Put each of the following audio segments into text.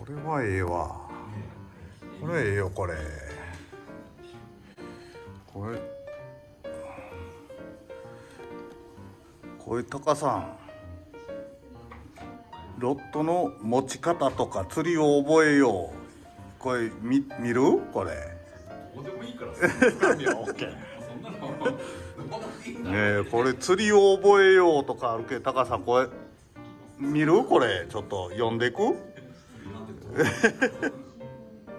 これはええわ。これええよこれ。これタカさん、ロットの持ち方とか釣りを覚えよう。これ見るこれ。どうでもいいから掴みは OK。そんなのどうでもいいんだ。ねえ、これ釣りを覚えようとかあるけど、タカさんこれ見るこれちょっと読んでいく。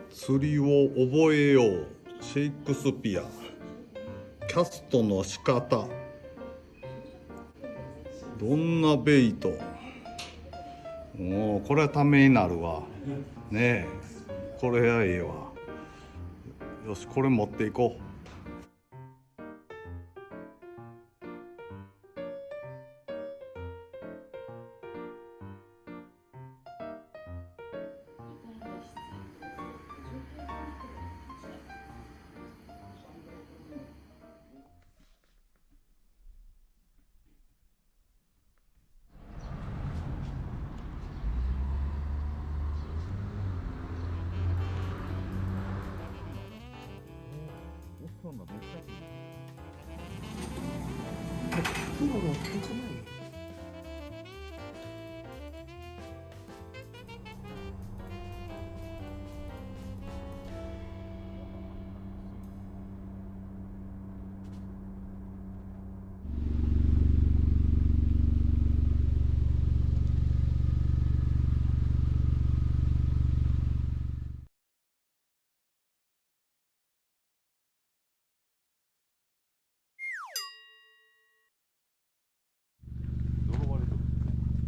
釣りを覚えよう、シェイクスピア。キャストの仕方、どんなベイト。おお、これはためになるわ。ねえ、これはええわ。よし、これ持っていこう。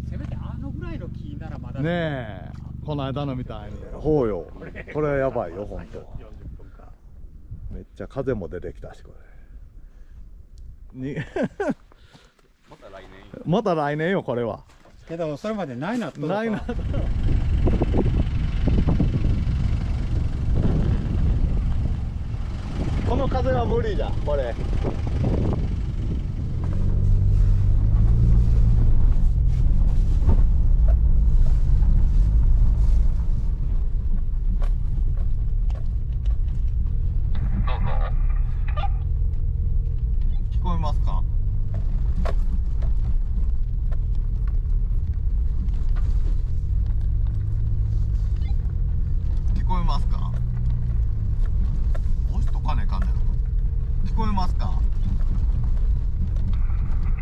せめてあのぐらいの木ならまだねえ、この間のみたいに。ほうよ。これはやばいよ、ほんと。40分か。めっちゃ風も出てきたし、これ。にまた来年。また来年よ、これは。けどそれまでないなっとるかないな。この風は無理だ、これ。聞こえますか？聞こえますか？押しとかねえかんねん。聞こえますか？聞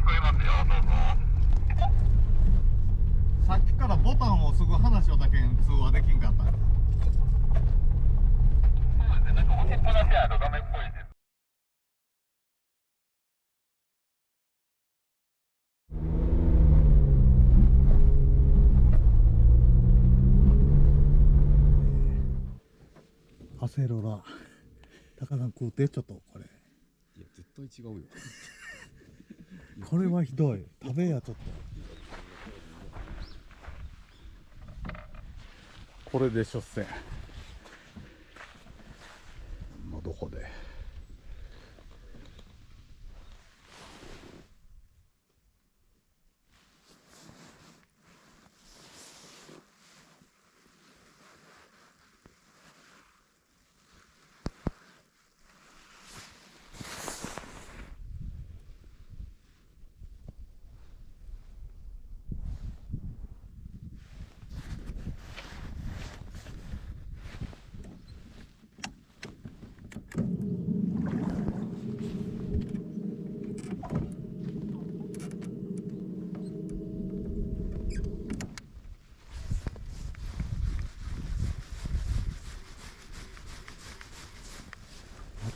こえますよ、どうぞ。さっきからボタンを押すぐ話をだけ通話できんかったんだ。そうですね、なんか押しっぱなしやとダメっぽいです。アセロラ。高さん食うて、ちょっとこれ。いや、絶対違うよ。これはひどい。食べや、ちょっと。これでしょっせん。どこで。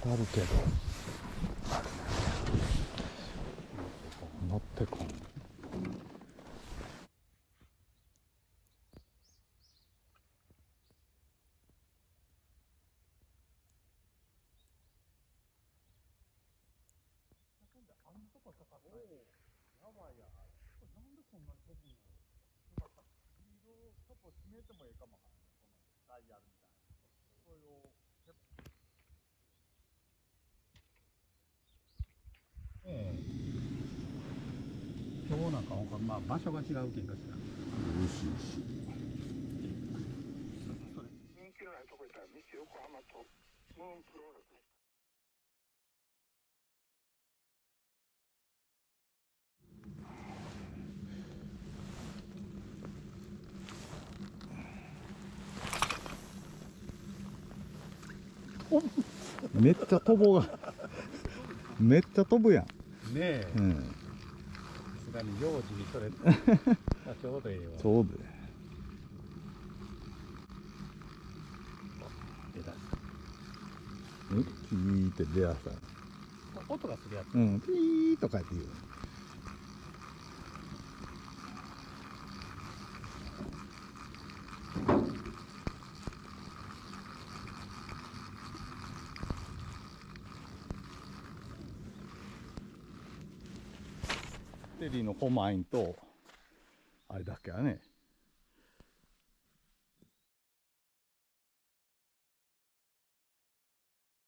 当たるけど乗ってこん。今日なんかまあ場所が違うけんかしら。めっちゃ飛ぼうがめっちゃ飛ぶやん。ねえ、うん。さすがに幼児にそれちょうどいいわ。ちょうどや。出だしピーって出だした。音がするやつ。うん、ピーとかって言う。テリーのコマインとあれだけはね。